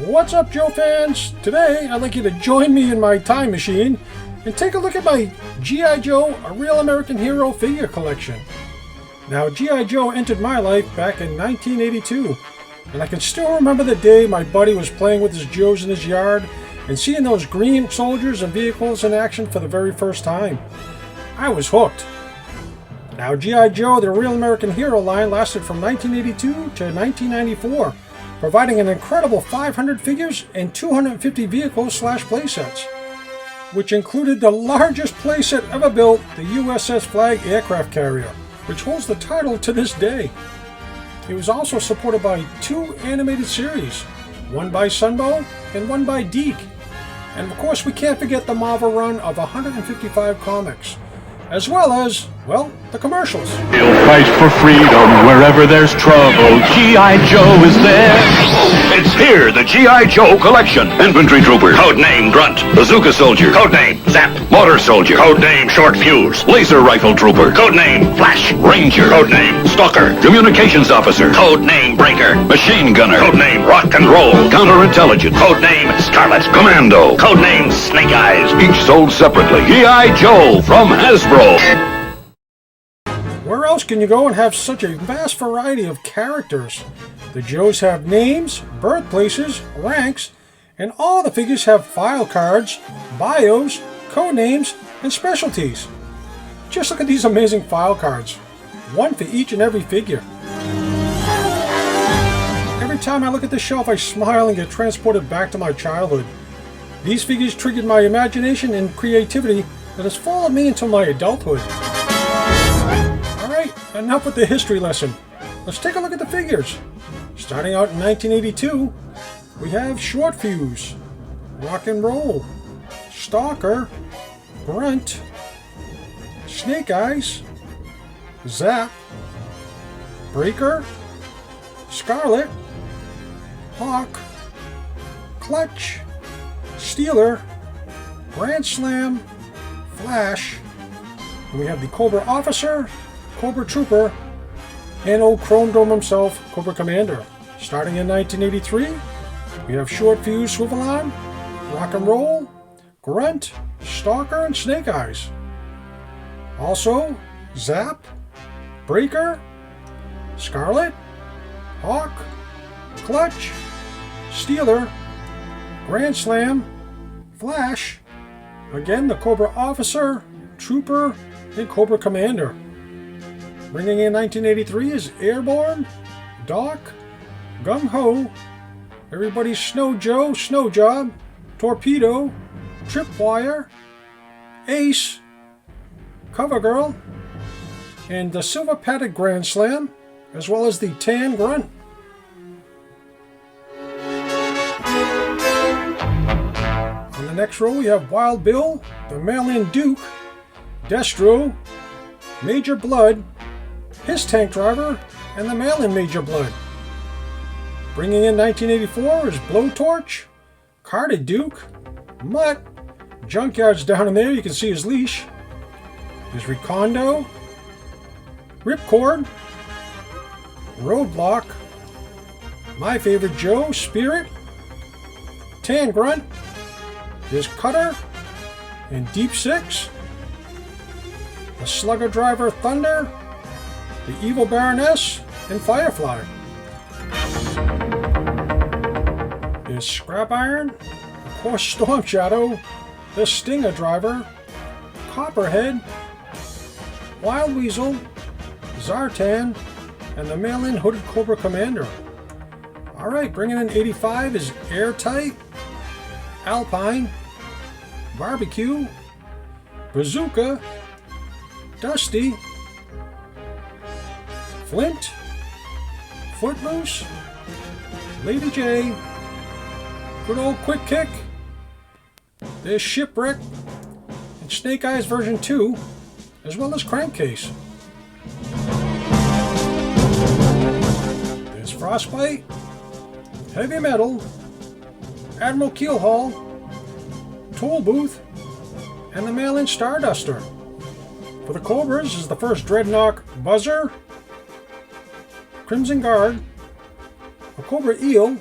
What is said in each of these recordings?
What's up, Joe fans? Today, I'd like you to join me in my time machine and take a look at my G.I. Joe, a Real American Hero figure collection. Now, G.I. Joe entered my life back in 1982, and I can still remember the day my buddy was playing with his Joes in his yard and seeing those green soldiers and vehicles in action for the very first time. I was hooked. Now, G.I. Joe, the Real American Hero line lasted from 1982 to 1994, providing an incredible 500 figures and 250 vehicles / playsets, which included the largest playset ever built, the USS Flag aircraft carrier, which holds the title to this day. It was also supported by 2 animated series, one by Sunbow and one by Deke. And of course, we can't forget the Marvel run of 155 comics, as well as, well, the commercials. He'll fight for freedom wherever there's trouble. G.I. Joe is there. It's here, the G.I. Joe collection. Infantry Trooper, codename Grunt. Bazooka Soldier, codename Zap. Motor Soldier, codename Short Fuse. Laser Rifle Trooper, codename Flash. Ranger, codename Stalker. Communications Officer, codename Breaker. Machine Gunner, codename Rock and Roll. Counterintelligence, codename Scarlet. Commando, codename Snake Eyes. Each sold separately. G.I. Joe from Hasbro. Where else can you go and have such a vast variety of characters? The Joes have names, birthplaces, ranks, and all the figures have file cards, bios, codenames, and specialties. Just look at these amazing file cards, one for each and every figure. Every time I look at this shelf, I smile and get transported back to my childhood. These figures triggered my imagination and creativity that has followed me until my adulthood. Alright, enough with the history lesson. Let's take a look at the figures. Starting out in 1982, we have Short Fuse, Rock and Roll, Stalker, Grunt, Snake Eyes, Zap, Breaker, Scarlet, Hawk, Clutch, Stealer, Grand Slam, Flash, and we have the Cobra Officer, Cobra Trooper, and old Chrome Dome himself, Cobra Commander. Starting in 1983, we have Short Fuse Swivel-On, Rock and Roll, Grunt, Stalker, and Snake Eyes. Also, Zap, Breaker, Scarlet, Hawk, Clutch, Stealer, Grand Slam, Flash, again the Cobra Officer, Trooper, and Cobra Commander. Bringing in 1983 is Airborne, Doc, Gung Ho, Everybody's Snow Joe, Snow Job, Torpedo, Tripwire, Ace, Cover Girl, and the Silver Padded Grand Slam, as well as the Tan Grunt. On the next row we have Wild Bill, the Mail-In Duke, Destro, Major Blood, his tank driver, and the Mail-In Major Blood. Bringing in 1984 is Blowtorch, Carded Duke, Mutt, Junkyard's down in there, you can see his leash. There's Recondo, Ripcord, Roadblock, my favorite Joe, Spirit, Tan Grunt, there's Cutter, and Deep Six, the Slugger Driver Thunder, the Evil Baroness, and Firefly. There's Scrap Iron, of course Storm Shadow, the Stinger Driver, Copperhead, Wild Weasel, Zartan, and the Mail-In Hooded Cobra Commander. Alright, bringing in 85 is Airtight, Alpine, Barbecue, Bazooka, Dusty, Flint, Footloose, Lady J, good old Quick Kick, there's Shipwreck, and Snake Eyes version 2, as well as Crankcase. There's Frostbite, Heavy Metal, Admiral Keelhaul, Toll Booth, and the Mail-In Starduster. For the Cobras is the first Dreadnought Buzzer, Crimson Guard, a Cobra Eel,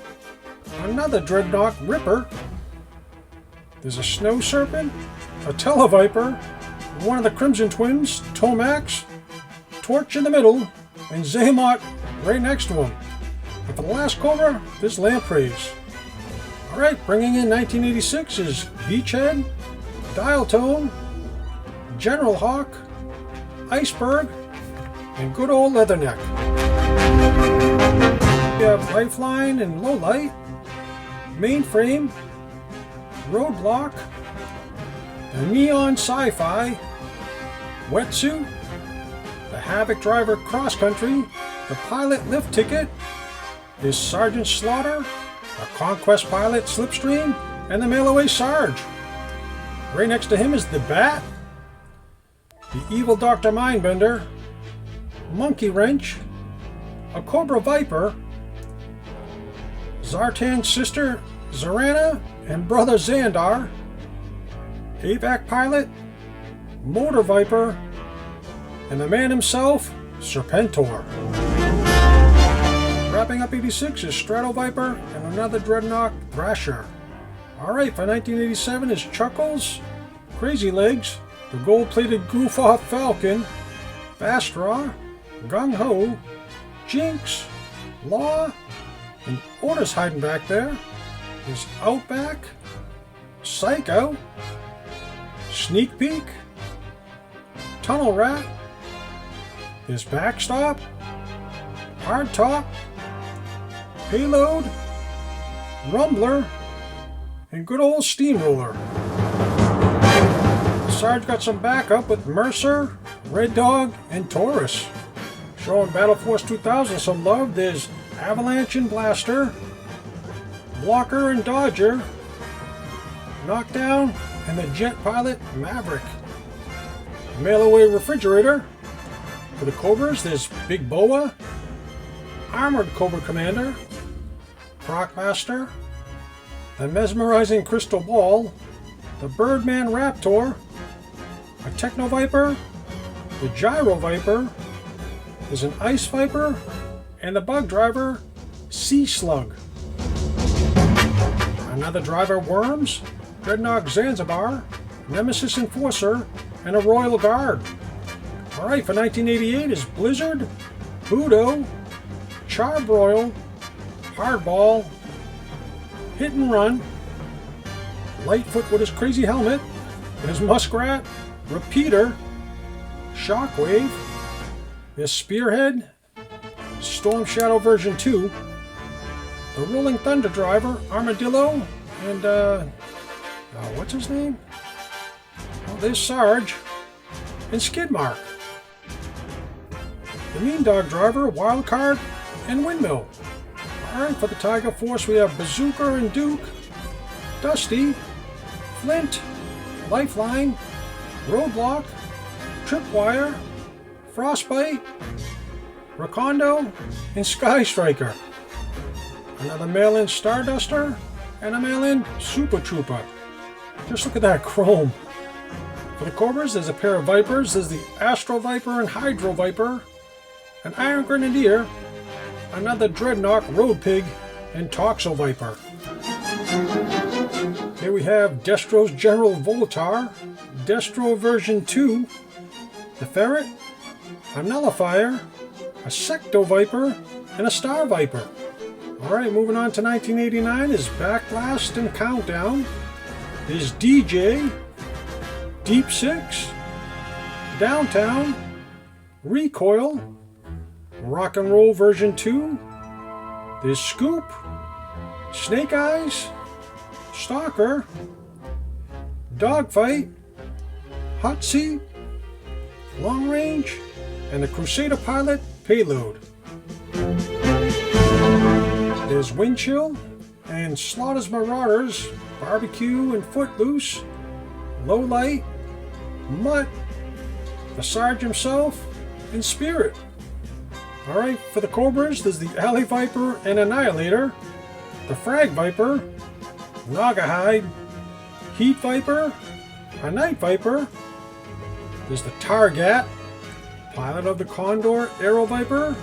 another Dreadnought Ripper. There's a Snow Serpent, a Televiper, one of the Crimson Twins, Tomax, Torch in the middle, and Zaymot right next to him. And for the last Cobra, there's Lampreys. Alright, bringing in 1986 is Beachhead, Dial Tone, General Hawk, Iceberg, and good old Leatherneck. We have Lifeline and Lowlight, Mainframe, Roadblock, the Neon Sci-Fi, Wetsuit, the Havoc Driver Cross Country, the Pilot Lift Ticket, is Sergeant Slaughter, a Conquest Pilot Slipstream, and the Mail Away Sarge. Right next to him is the Bat, the Evil Dr. Mindbender, Monkey Wrench, a Cobra Viper, Zartan's sister Zarana and brother Xandar, AVAC Pilot, Motor Viper, and the man himself, Serpentor. Wrapping up 86 is Strato Viper and another Dreadnought Thrasher. Alright, for 1987 is Chuckles, Crazy Legs, the gold-plated goof-off Falcon, Fast Draw, Gung Ho, Jinx, Law, and Otis hiding back there. There's Outback, Psycho, Sneak Peek, Tunnel Rat, there's Backstop, Hardtop, Payload, Rumbler, and good old Steamroller. Sarge got some backup with Mercer, Red Dog, and Taurus. Showing Battle Force 2000 some love, there's Avalanche and Blaster, Blocker and Dodger, Knockdown, and the Jet Pilot Maverick. Mail Away Refrigerator. For the Cobras, there's Big Boa, Armored Cobra Commander, Procmaster, the Mesmerizing Crystal Ball, the Birdman Raptor, a Techno Viper, the Gyro Viper, there's an Ice Viper, and the Bug Driver, Sea Slug. Another driver Worms, Dreadnought Zanzibar, Nemesis Enforcer, and a Royal Guard. Alright, for 1988 is Blizzard, Budo, Charbroil, Hardball, Hit and Run, Lightfoot with his crazy helmet, there's Muskrat, Repeater, Shockwave, there's Spearhead, Storm Shadow version 2, the Rolling Thunder Driver, Armadillo, and what's his name? Oh, there's Sarge, and Skidmark. The Mean Dog Driver, Wildcard, and Windmill. Alright, for the Tiger Force we have Bazooka and Duke, Dusty, Flint, Lifeline, Roadblock, Tripwire, Frostbite, Rakondo, and Sky Striker. Another mail-in Starduster, and a mail-in Super Trooper. Just look at that chrome. For the Cobras, there's a pair of Vipers. There's the Astro Viper and Hydro Viper, an Iron Grenadier, another Dreadnought Road Pig, and Toxo Viper. Here we have Destro's General Voltar, Destro version 2, the Ferret, a Nullifier, a Secto Viper, and a Star Viper. Alright, moving on to 1989 is Backblast and Countdown. There's DJ, Deep Six, Downtown, Recoil, Rock and Roll version 2, there's Scoop, Snake Eyes, Stalker, Dogfight, Hot Seat, Long Range, and the Crusader Pilot Payload. There's Windchill and Slaughter's Marauders, Barbecue and Footloose, Low Light, Mutt, the Sarge himself, and Spirit. Alright, for the Cobras, there's the Alley Viper and Annihilator, the Frag Viper, Naugahyde, Heat Viper, a Night Viper, there's the Targat, Pilot of the Condor Aero Viper,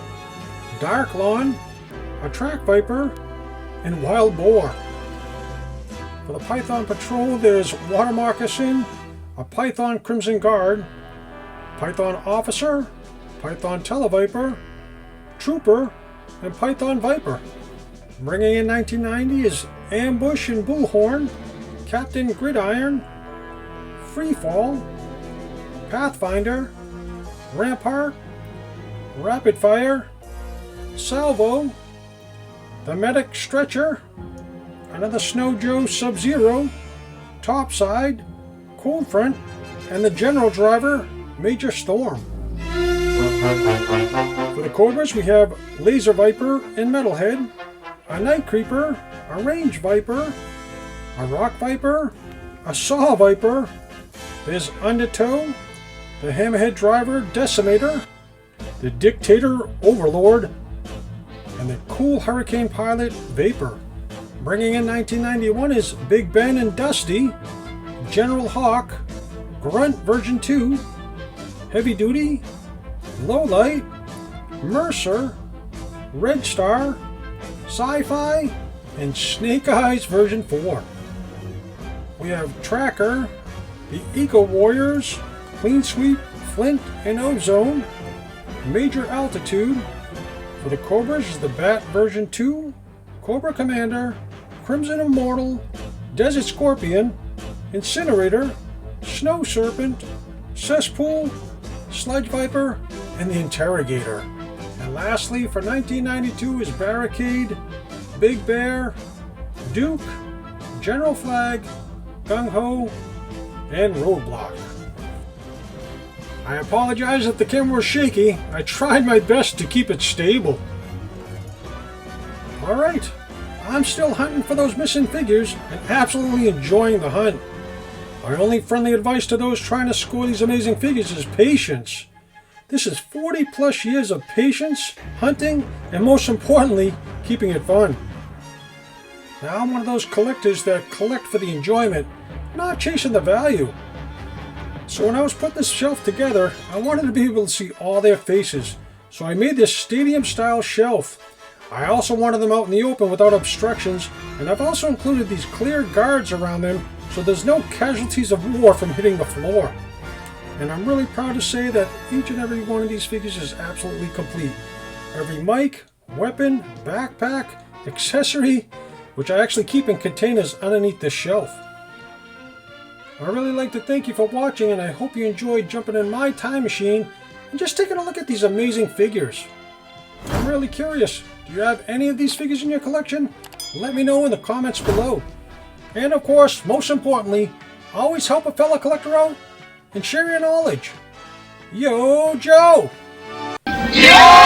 Dark Lawn, a Track Viper, and wild boar. For the Python Patrol, there's water moccasin, a Python Crimson Guard, Python Officer, Python Televiper, Trooper, and Python Viper. Bringing in 1990 is Ambush and Bullhorn, Captain Gridiron, Freefall, Pathfinder, Rampart, Rapid Fire, Salvo, the Medic Stretcher, another Snow Joe Sub-Zero, Topside, Cold Front, and the General Driver, Major Storm. For the Cobras, we have Laser Viper and Metalhead, a Night Creeper, a Range Viper, a Rock Viper, a Saw Viper, there's Undertow, the Hammerhead Driver Decimator, the Dictator Overlord, and the Cool Hurricane Pilot Vapor. Bringing in 1991 is Big Ben and Dusty, General Hawk, Grunt version 2, Heavy Duty, Lowlight, Mercer, Red Star, Sci-Fi, and Snake Eyes version 4. We have Tracker, the Eco Warriors, Clean Sweep, Flint, and Ozone, Major Altitude. For the Cobras is the Bat version 2, Cobra Commander, Crimson Immortal, Desert Scorpion, Incinerator, Snow Serpent, Cesspool, Sledge Viper, and the Interrogator. And lastly, for 1992 is Barricade, Big Bear, Duke, General Flag, Gung Ho, and Roadblock. I apologize if the camera was shaky. I tried my best to keep it stable. Alright, I'm still hunting for those missing figures and absolutely enjoying the hunt. My only friendly advice to those trying to score these amazing figures is patience. This is 40 plus years of patience, hunting, and most importantly, keeping it fun. Now I'm one of those collectors that collect for the enjoyment, not chasing the value. So when I was putting this shelf together, I wanted to be able to see all their faces. So I made this stadium style shelf. I also wanted them out in the open without obstructions, and I've also included these clear guards around them so there's no casualties of war from hitting the floor. And I'm really proud to say that each and every one of these figures is absolutely complete. Every mic, weapon, backpack, accessory, which I actually keep in containers underneath this shelf. I'd really like to thank you for watching, and I hope you enjoyed jumping in my time machine and just taking a look at these amazing figures. I'm really curious, do you have any of these figures in your collection? Let me know in the comments below. And of course, most importantly, always help a fellow collector out and share your knowledge. Yo, Joe! Yo!